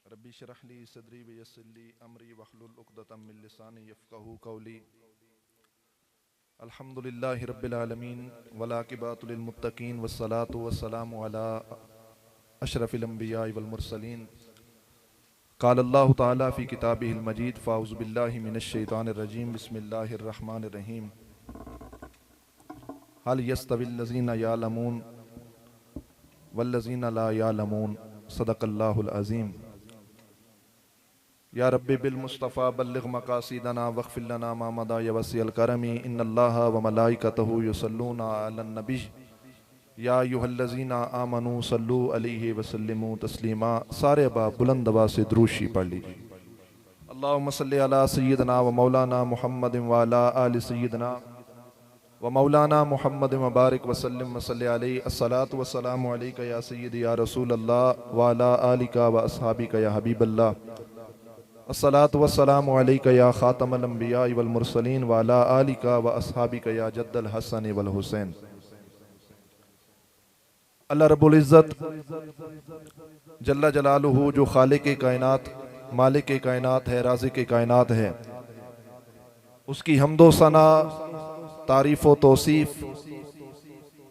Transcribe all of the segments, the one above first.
रब्बी शरह ली सदरी वयस्सिर ली अमरी वहलुल उक़दतम मिन लिसानी यफ़क़हू क़ौली। अल्हम्दुलिल्लाहि रब्बिल आलमीन वल आक़िबतु लिल मुत्तक़ीन वस्सलातु वस्सलामु अला अशरफिल अंबिया वल मुरसलीन। क़ाल अल्लाहु तआला फ़ी किताबिहिल मजीद फ़अऊज़ु बिल्लाहि मिनश शैतानिर रजीम बिस्मिल्लाहिर रहमानिर रहीम। हल यस्तविल लज़ीना यालमून वल्लज़ीना ला यालमून सदक़ल्लाहुल अज़ीम। या रब्बि बिल मुस्तफ़ा बल्लिग़ मक़ासिदना वग़फ़िर लना मा मदा या वसीअल करमी इन्नल्लाहा व मलाइकतहु युसल्लूना अलन नबी या अय्युहल्लज़ीना आमनू सल्लू अलैहि व सल्लिमू तस्लीमा। सारे अबा बुलंद आवाज़ से दुरूशी पढ़ लीजिए। अल्लाहुम्मा सल्लि अला सय्यिदना व मौलाना मुहम्मदिन व अला आलि सय्यिदना व मौलाना मुहम्मदिन व बारिक व सल्लिम व सल्लि अलैहि। अस्सलातु वस्सलामु अलैका या सय्यिदी या रसूल अल्लाह व अला आलिका व अस्हाबिका या हबीबल्लाह। अस्सलातु वस्सलामु अलैका या खातमल अंबिया वल मुरसलीन व अला आलिका व अस्हाबिका या जद्दल हसन वल हुसैन। अल्लाह रब्बुल इज़्ज़त जल्ला जलालुहु जो खालिक़ कायनात मालिक कायनात है, राज़िक़ कायनात है, उसकी हम्दो सना तारीफ़ व तौसीफ़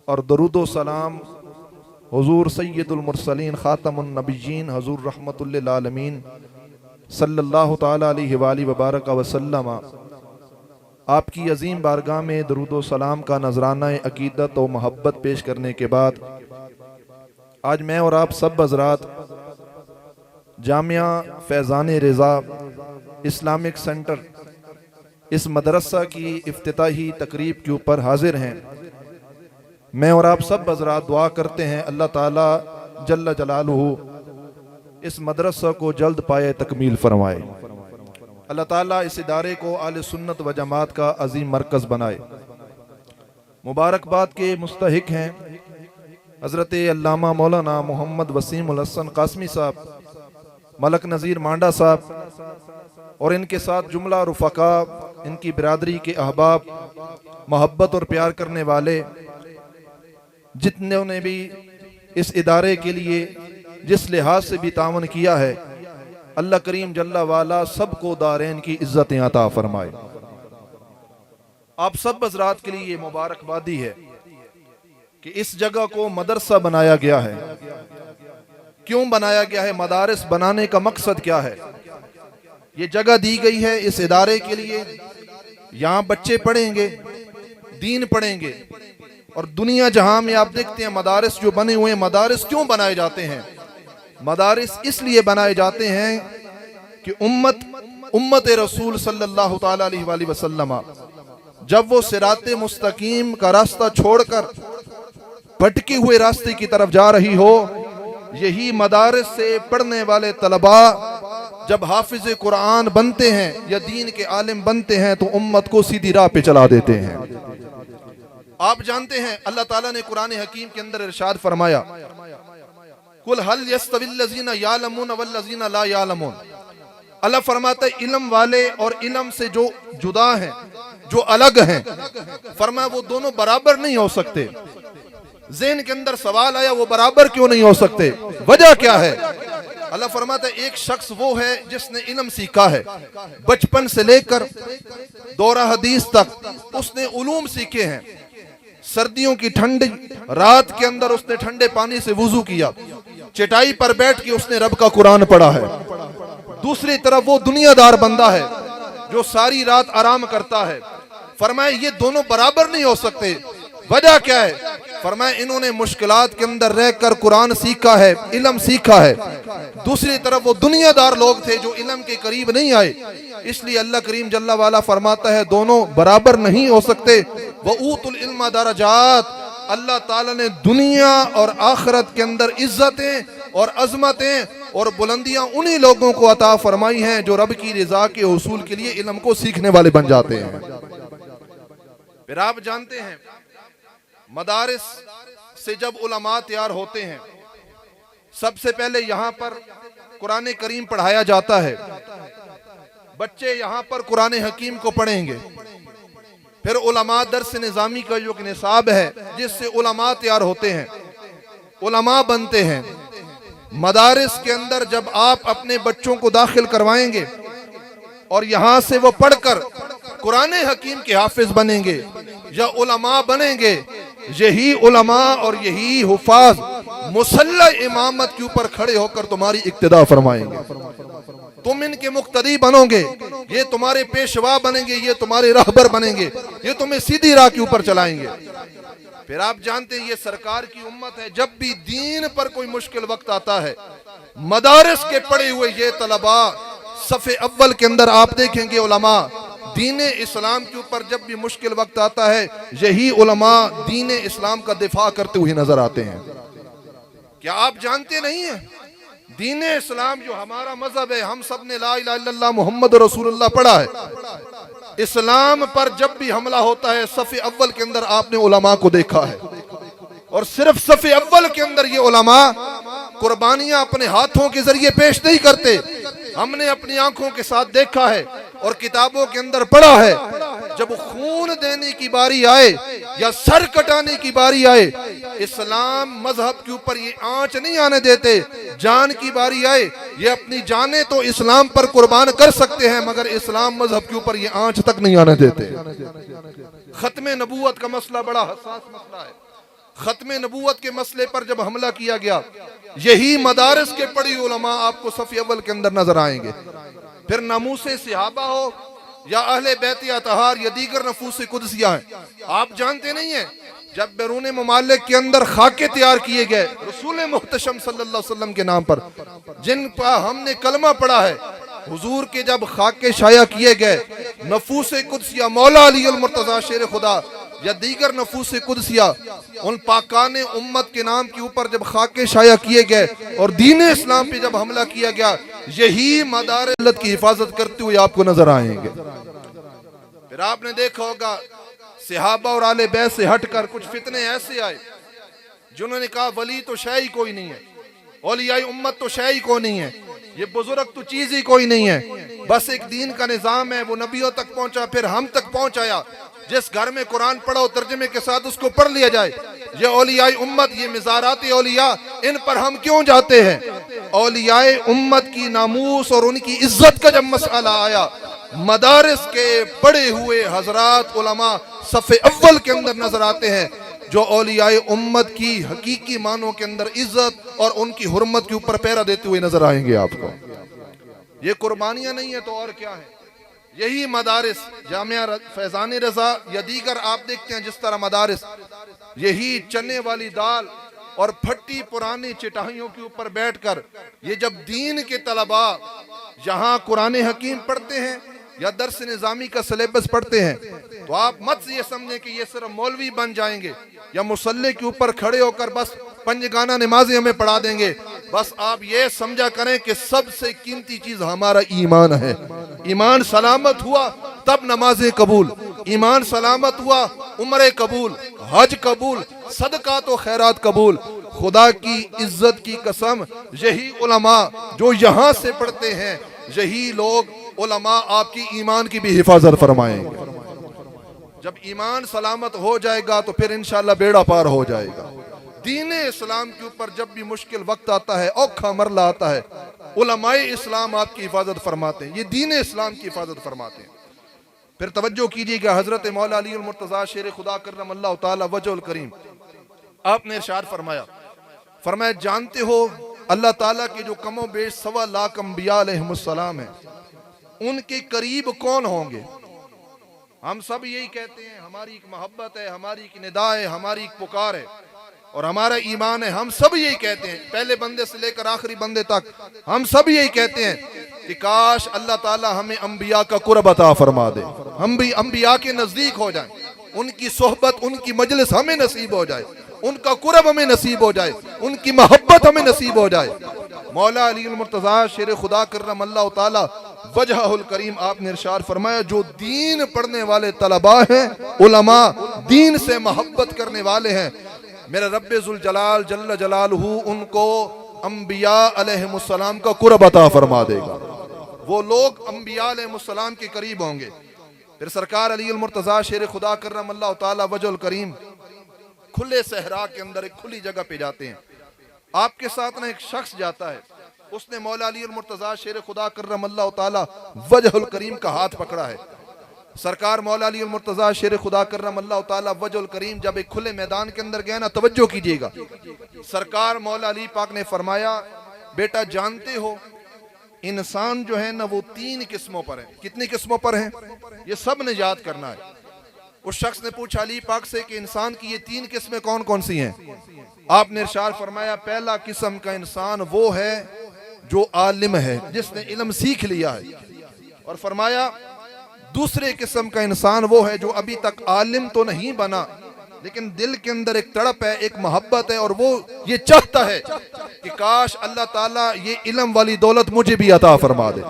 और दरूद व सलाम हुज़ूर सय्यदुल मुरसलीन ख़ातमुन नबिय्यीन हुज़ूर रहमतुल लिल आलमीन सल्लल्लाहु ताला अलैहि व बारक वसल्लम आपकी अजीम बारगाह में दरूद व सलाम का नजराना अकीदत और मोहब्बत पेश करने के बाद आज मैं और आप सब हज़रात जामिया फैज़ान रज़ा इस्लामिक सेंटर इस मदरसा की इफ्तिताही तकरीब के ऊपर हाजिर हैं। मैं और आप सब हज़रात दुआ करते हैं अल्लाह ताला जल्ला जलालुहु इस मदरसा को जल्द पाए तकमील फरमाए। अल्लाह ताला इस इदारे को आले सुन्नत व जमात का अजीम मरकज बनाए। मुबारकबाद के मुस्तहिक हैं हज़रत अल्लामा मौलाना मोहम्मद वसीम उल हसन कासमी साहब, मलक नज़ीर मांडा साहब और इनके साथ जुमला रुफ़का, इनकी बिरादरी के अहबाब, मोहब्बत और प्यार करने वाले जितने ने भी इस इदारे के लिए जिस लिहाज से भी तावन किया है, अल्लाह करीम जल्ला वाला सबको दारैन की इज्जतें अता फरमाए। आप सब हज़रात के लिए ये मुबारकबादी है कि इस जगह को मदरसा बनाया गया है। क्यों बनाया गया है, मदारिस बनाने का मकसद क्या है? ये जगह दी गई है इस इदारे के लिए, यहाँ बच्चे पढ़ेंगे, दीन पढ़ेंगे। और दुनिया जहां में आप देखते हैं मदारिस जो बने हुए हैं, मदारिस क्यों बनाए जाते हैं? मदारिस इसलिए बनाए जाते हैं कि उम्मत रसूल सल्लल्लाहु ताला अलैहि वसल्लम जब वो सिराते मुस्तकीम का रास्ता छोड़कर भटके हुए रास्ते की तरफ जा रही हो, यही मदारिस से पढ़ने वाले तलबा जब हाफिज कुरान बनते हैं या दीन के आलिम बनते हैं तो उम्मत को सीधी राह पे चला देते हैं। आप जानते हैं अल्लाह ताला ने कुरान हकीम के अंदर इरशाद फरमाया, कुल हल यस्तविल लज़ीना यालमून वल्लज़ीना ला यालमून। अल्लाह फरमाता है इल्म वाले और इल्म से जो जुदा हैं, जो अलग हैं, फरमाया वो दोनों बराबर नहीं हो सकते। ज़हन के अंदर सवाल आया, वो बराबर क्यों नहीं हो सकते? वजह क्या है? अल्लाह फरमाता है एक शख्स वो है जिसने इल्म सीखा है, बचपन से लेकर दौरा हदीस तक उसने उलूम सीखे हैं। सर्दियों की ठंडी रात के अंदर उसने ठंडे पानी से वुजू किया, चटाई पर बैठ के उसने रब का कुरान पढ़ा है। दूसरी तरफ वो दुनियादार बंदा है जो सारी रात आराम करता है। फरमाया ये दोनों बराबर नहीं हो सकते। वजह क्या है? फरमाया इन्होंने मुश्किलात के अंदर रहकर कुरान सीखा है, इल्म सीखा है। दूसरी तरफ वो दुनियादार लोग थे जो इल्म के करीब नहीं आए। इसलिए अल्लाह करीम जल्ला वाला फरमाता है दोनों बराबर नहीं हो सकते। वऊतुल इल्म दरजात, अल्लाह ताला ने दुनिया और आखिरत के अंदर इज्जतें और अजमतें और बुलंदियां उन्हीं लोगों को अता फरमाई हैं जो रब की रजा के हुसूल के लिए इल्म को सीखने वाले बन जाते हैं। फिर आप जानते हैं मदारिस से जब उलमा तैयार होते हैं, सबसे पहले यहाँ पर कुरान करीम पढ़ाया जाता है। बच्चे यहाँ पर कुरान हकीम को पढ़ेंगे। फिर उलमा दर्स निज़ामी का जो निसाब है जिससे उलमा तैयार होते हैं, उलमा बनते हैं। मदारिस के अंदर जब आप अपने बच्चों को दाखिल करवाएंगे और यहाँ से वो पढ़कर कुरान हकीम के हाफिज बनेंगे या उलमा बनेंगे, यही उलमा और यही हुफाज मुसल्ला इमामत के ऊपर खड़े होकर तुम्हारी इक्तिदा फरमाएंगे। तुम इनके मुक्तदी बनोगे, ये तुम्हारे पेशवा बनेंगे, ये तुम्हारे रहबर बनेंगे, ये तुम्हें सीधी राह के ऊपर चलाएंगे। फिर आप जानते हैं ये सरकार की उम्मत है, जब भी दीन पर कोई मुश्किल वक्त आता है, मदारिस के पढ़े हुए ये तलबा सफ़े अव्वल के अंदर आप देखेंगे उलमा दीन इस्लाम के ऊपर जब भी मुश्किल वक्त आता है, यही उलमा दीन इस्लाम का दिफा करते हुए नजर आते हैं। क्या आप जानते नहीं हैं दीन इस्लाम जो हमारा मजहब है, हम सब ने ला इलाहा इल्लल्लाह मुहम्मद रसूलुल्लाह पढ़ा है, इस्लाम पर जब भी हमला होता है सफ़े अव्वल के अंदर आपने उलमा को देखा है। और सिर्फ सफ़े अव्वल के अंदर ये उलमा कुर्बानियां अपने हाथों के जरिए पेश नहीं करते, हमने अपनी आंखों के साथ देखा है और किताबों के अंदर पढ़ा है। जब खून देने की बारी आए या सर कटाने की बारी आए, इस्लाम मजहब के ऊपर ये आंच नहीं आने देते। जान की बारी आए, ये अपनी जाने तो इस्लाम पर कुर्बान कर सकते हैं, मगर इस्लाम मजहब के ऊपर ये आंच तक नहीं आने देते। खत्मे नबूवत का मसला बड़ा हसास मसला है। खत्मे नबूवत के मसले पर जब हमला किया गया, यही मदारिस के पढ़ी उलमा आपको सफ़े अव्वल के अंदर नजर आएंगे। फिर नमूसे सहाबा हो या अहले बैत या तहार या दीगर नफूस कुदसिया हैं, आप जानते नहीं हैं जब बैरून ममालिक के अंदर खाके तैयार किए गए रसूल मुहतशम सल्लल्लाहु अलैहि वसल्लम के नाम पर, जिन पर हमने कलमा पढ़ा है, हुजूर के जब खाके शाया किए गए, नफूस कुदसिया मौला अली अल मुर्तजा शेर खुदा या दीगर नफूस कुदसिया, उन पाकाने उम्मत के नाम के ऊपर जब खाके शाया किए गए और दीन इस्लाम पे जब हमला किया गया, यही मदार मिल्लत की हिफाजत करते हुए आपको नजर आएंगे। फिर आपने देखा होगा सहाबा और आले बैत से हटकर कुछ फितने ऐसे आए जिन्होंने कहा वली तो शय ही कोई नहीं है, औलियाई उम्मत तो शय ही कोई नहीं है, ये बुजुर्ग तो चीज ही कोई नहीं है, बस एक दीन का निजाम है, वो नबियों तक पहुंचा फिर हम तक पहुंचाया, जिस घर में कुरान पढ़ो तर्जमे के साथ उसको पढ़ लिया जाए। ये औलियाई उम्मत, ये मिज़ारात औलिया, इन पर हम क्यों जाते हैं? औलियाई उम्मत की नामूस और उनकी इज्जत का जब मसला आया, मदारिस के पढ़े हुए हजरात उलमा सफ़े अव्वल के अंदर नजर आते हैं, जो औलियाई उम्मत की हकीकी मानों के अंदर इज्जत और उनकी हुर्मत के ऊपर पहरा देते हुए नजर आएंगे आपको। ये कुर्बानियां नहीं है तो और क्या है? यही मदारिस जामिया फैजान रजा या दीगर आप देखते हैं जिस तरह मदारिस, यही चने वाली दाल और फट्टी पुरानी चटाइयों के ऊपर बैठकर ये जब दीन के तलबा यहाँ कुरान हकीम पढ़ते हैं या दर्स निज़ामी का सिलेबस पढ़ते हैं, तो आप मत ये समझें कि ये सिर्फ मौलवी बन जाएंगे या मुसल्ले के ऊपर खड़े होकर बस पंजगाना नमाज़ें हमें पढ़ा देंगे। बस आप ये समझा करें कि सबसे कीमती चीज हमारा ईमान है। ईमान सलामत हुआ तब नमाजें कबूल, ईमान सलामत हुआ उम्रे कबूल, हज कबूल, सदका तो खैरात कबूल। खुदा की इज्जत की कसम, यही उलमा जो यहाँ से पढ़ते हैं, यही लोग उलमा आपकी ईमान की भी हिफाजत फरमाएंगे। जब ईमान सलामत हो जाएगा तो फिर इंशाअल्लाह बेड़ा पार हो जाएगा। दीन इस्लाम के ऊपर जब भी मुश्किल वक्त आता है, औखा मरला आता है, उलमाए इस्लाम आपकी हिफाजत फरमाते हैं, ये दीन इस्लाम की हिफाजत फरमाते हैं। फिर तवज्जो कीजिएगा, हजरत मौला अली मुर्तजा शेर खुदा करमल्लाहु ताला वजहुल करीम, आपने इरशाद फरमाया जानते हो अल्लाह ताला के जो कमो बेश 1.25 लाख अंबिया अलैहिमुस्सलाम है, उनके करीब कौन होंगे? हम सब यही कहते हैं, हमारी एक मोहब्बत है, हमारी एक निदा है, हमारी एक पुकार है और हमारा ईमान है। हम सब यही कहते हैं, पहले बंदे से लेकर आखिरी बंदे तक हम सब यही कहते हैं कि काश अल्लाह ताला हमें अंबिया का कुर्ब अता फरमा दे, हम भी अंबिया के नजदीक हो जाएं, उनकी सोहबत, उनकी मजलिस हमें नसीब हो जाए, उनका कुर्ब हमें नसीब हो जाए, उनकी मोहब्बत हमें नसीब हो जाए। मौला अली मुर्तजा शेर खुदा करमल्लाहु ताला वजहुल करीम, आपने इरशाद फरमाया जो दीन पढ़ने वाले तलबा हैं, उलमा दीन से मोहब्बत करने वाले हैं, मेरे रब्बे जुल जलाल जल्ल जलालहू उनको अंबिया अलैहिमुस्सलाम का कुर्ब अता फरमा देगा। वो लोग अंबिया अलैहिमुस्सलाम के करीब होंगे। फिर सरकार अली मुर्तजा शेर खुदा करमल्लाहु ताला वजहुल करीम खुले सहरा के अंदर एक खुली जगह पे जाते हैं। आपके साथ ना एक शख्स जाता है, उसने मौला अली मुर्तजा शेर खुदा कर्रमल्लाहु ताला वजहुल करीम का हाथ पकड़ा है। सरकार मौला अली मुर्तजा शेर खुदा कर्रमल्लाहु ताला वजहुल करीम जब एक खुले मैदान के अंदर गए ना, तवज्जो कीजिएगा, सरकार मौला अली पाक ने फरमाया, बेटा जानते हो इंसान जो है ना वो 3 किस्मों पर है। कितनी किस्मों पर है? ये सब ने याद करना है। उस शख्स ने पूछा अली पाक से कि इंसान की ये 3 किस्में कौन कौन सी हैं? आपने इरशाद फरमाया, पहला किस्म का इंसान वो है जो आलिम है, जिसने इल्म सीख लिया है, और फरमाया दूसरे किस्म का इंसान वो है जो अभी तक आलिम तो नहीं बना लेकिन दिल के अंदर एक तड़प है, एक मोहब्बत है, और वो ये चाहता है कि काश अल्लाह ताला ये इल्म वाली दौलत मुझे भी अता फरमा दे।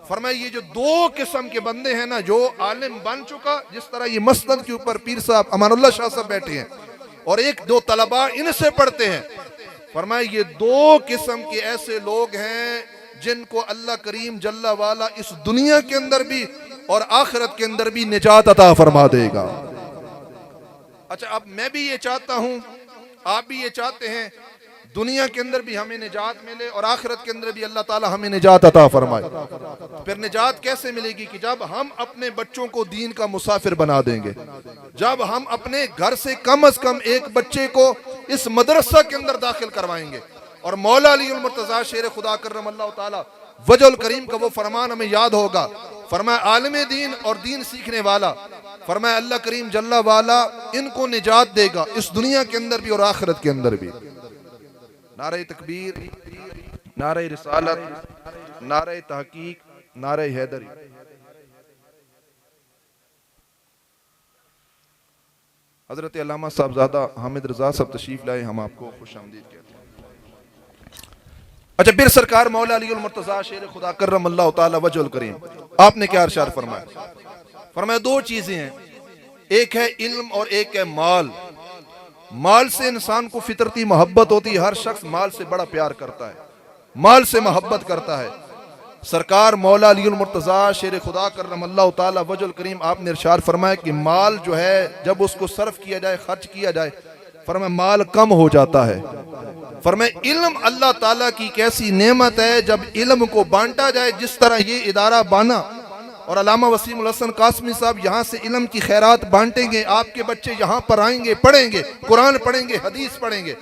फरमाया ये जो 2 किस्म के बंदे हैं ना, जो आलिम बन चुका, जिस तरह ये मसनद के ऊपर पीर साहब अमानुल्लाह शाह साहब बैठे हैं और 1-2 तलबा इनसे पढ़ते हैं, फरमाया ये 2 किस्म के ऐसे लोग हैं जिनको अल्लाह करीम जल्ला वाला इस दुनिया के अंदर भी और आखिरत के अंदर भी निजात अता फरमा देगा। अच्छा, अब मैं भी ये चाहता हूं, आप भी ये चाहते हैं, दुनिया के अंदर भी हमें निजात मिले और आखिरत के अंदर भी अल्लाह ताला हमें निजात अता फरमाए। फिर निजात कैसे मिलेगी? कि जब हम अपने बच्चों को दीन का मुसाफिर बना देंगे, जब हम अपने घर से कम एक बच्चे को इस मदरसा के अंदर दाखिल करवाएंगे। और मौला अली मुर्तजा शेर खुदा कर्रमल्लाहु ताला वजहुल करीम का वो फरमान हमें याद होगा, फरमाया आलिम दीन और दीन सीखने वाला, फरमाया अल्लाह करीम जल्ला वाला इनको निजात देगा इस दुनिया के अंदर भी और आखिरत के अंदर भी। नारे तकबीर, नारे रिसालत, नारे तहकीक, नारे हैदरी। हजरत अल्लामा साहबजादा हामिद रजा साहब तशरीफ लाए, हम आपको खुशामदीद कहते हैं। अच्छा, फिर सरकार मौला अली मुर्तजा शेर खुदा कर्रमल्लाहु ताला वजहुल करीम, आपने क्या इरशाद फरमाया? फरमाया 2 चीजें हैं, एक है इल्म और एक है माल। माल से इंसान को फितरती मोहब्बत होती है, हर शख्स माल से बड़ा प्यार करता है, माल से मोहब्बत करता है। सरकार मौला अली मुर्तजा शेर खुदा कर्रमल्लाहु ताला वजहुल करीम, आपने इरशाद फरमाया कि माल जो है जब उसको सर्फ किया जाए, खर्च किया जाए, फरमाया माल कम हो जाता है। फरमाया इल्म अल्लाह ताला की कैसी नेमत है, जब इल्म को बांटा जाए, जिस तरह ये इदारा बना और अल्लामा वसीमुल हसन कासमी साहब यहाँ से इल्म की खैरात बांटेंगे, आपके बच्चे यहाँ पर आएंगे, पढ़ेंगे, कुरान पढ़ेंगे, हदीस पढ़ेंगे।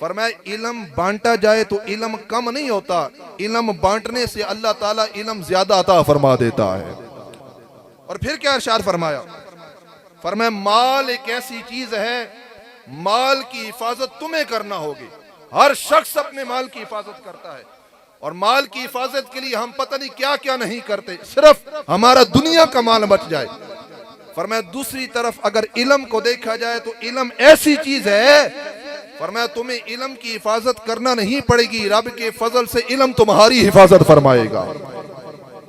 फरमाया इल्म बांटा जाए तो इल्म कम नहीं होता, इल्म बांटने से अल्लाह ताला इल्म ज्यादा अता फरमा देता है। और फिर क्या इरशाद फरमाया? फरमाया माल एक ऐसी चीज है, माल की हिफाजत तुम्हें करना होगी। हर शख्स अपने माल की हिफाजत करता है और माल की हिफाजत के लिए हम पता नहीं क्या क्या नहीं करते, सिर्फ हमारा दुनिया का माल बच जाए। फरमाया दूसरी तरफ अगर इल्म को देखा जाए तो इल्म ऐसी चीज है, फरमाया तुम्हें इल्म की हिफाजत करना नहीं पड़ेगी, रब के फजल से इल्म तुम्हारी हिफाजत फरमाएगा।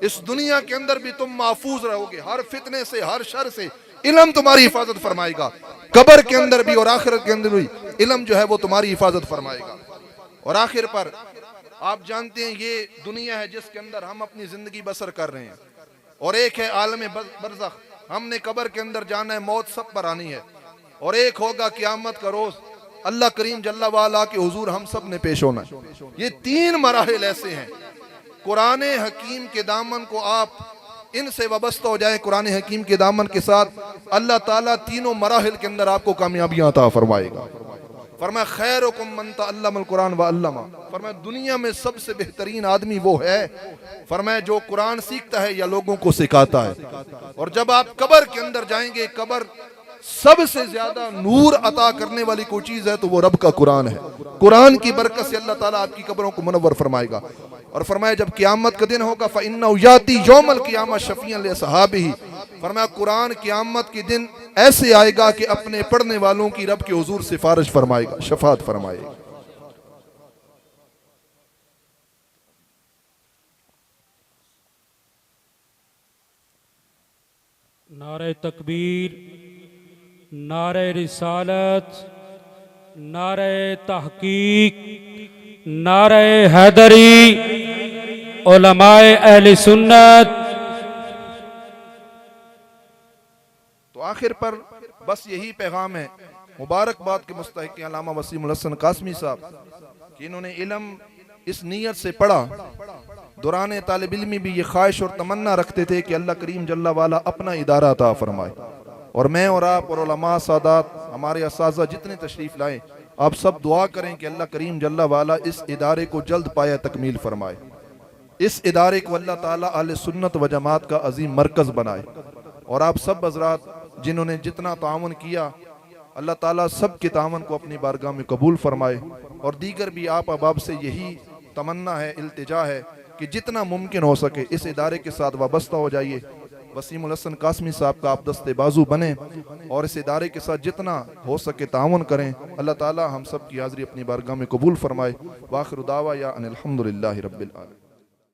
इस दुनिया के अंदर भी तुम महफूज रहोगे, हर फितने से, हर शर से इल्म तुम्हारी हिफाजत फरमाएगा। कब्र के अंदर भी और आखिरत के अंदर भी इल्म जो है वो तुम्हारी हिफाजत फरमाएगा। और आखिर पर आप जानते हैं ये दुनिया है जिसके अंदर हम अपनी जिंदगी बसर कर रहे हैं, और एक है आलम बरज़ख, हमने कब्र के अंदर जाना है, मौत सब पर आनी है, और एक होगा क़यामत का रोज, अल्लाह करीम जल्ला वाला के हुजूर हम सब ने पेश होना है। ये 3 मराहिल ऐसे हैं, कुरान हकीम के दामन को आप इनसे वाबस्ता हो जाए, कुरान हकीम के दामन के साथ, अल्लाह ताला तीनों मराहिल के अंदर आपको कामयाबियां अता फरमाएगा। फरमाया खैरुकुम मन तअल्लमल कुरान व अल्लमा, फरमाया दुनिया में सबसे बेहतरीन आदमी वो है, फरमाया जो कुरान सीखता है या लोगों को सिखाता है। और जब आप कब्र के अंदर जाएंगे, कब्र सबसे ज्यादा नूर अता करने वाली कोई चीज है तो वो रब का कुरान है। कुरान की बरकत से अल्लाह ताला आपकी कब्रों को मुनव्वर फरमाएगा। और फरमाया जब क़यामत का दिन होगा, फ़इन्नहु याती यौमल क़ियामह शफ़ीअन लिअस्हाबिही, फरमाया कुरान क़यामत के दिन ऐसे आएगा कि अपने पढ़ने वालों की रब के हुजूर सिफारिश फरमाएगा, शफात फरमाएगा। नारे तकबीर, नारे रिसालत, नारे तहकीक, नारे हैदरी, उलमाए अहले सुन्नत। तो आखिर पर बस यही पैगाम है मुबारकबाद के मुस्तहिक अल्लामा वसीमुल हसन कासमी साहब कि इन्होंने इल्म इस नीयत से पढ़ा। दौरान तालिब इल्मी भी ये ख्वाहिश और तमन्ना रखते थे कि अल्लाह करीम जल्ला वाला अपना इदारा अता फरमाए। और मैं और आप और उलमा सादात हमारे असाज़ा जितने तशरीफ़ लाएँ, आप सब दुआ करें कि अल्लाह करीम जल्ला वाला इस इदारे को जल्द पाया तकमील फरमाए। इस इदारे को अल्लाह ताला अहले सुन्नत व जमात का अजीम मरकज़ बनाए। और आप सब हज़रात जिन्होंने जितना ताउन किया, अल्लाह ताला सब के ताउन को अपनी बारगाह में कबूल फरमाए। और दीगर भी आप अहबाब से यही तमन्ना है, इल्तिजा है कि जितना मुमकिन हो सके इस इदारे के साथ वाबस्ता हो जाइए। वसीमुल हसन कासमी साहब का आप दस्ते बाजू बने और इस इदारे के साथ जितना हो सके ताउन करें। अल्लाह ताला हम सब की हाज़री अपनी बारगाह में कबूल फरमाए। वाखिर दावा या अनिल हम्दुलिल्लाहि रब्बिल आलमीन।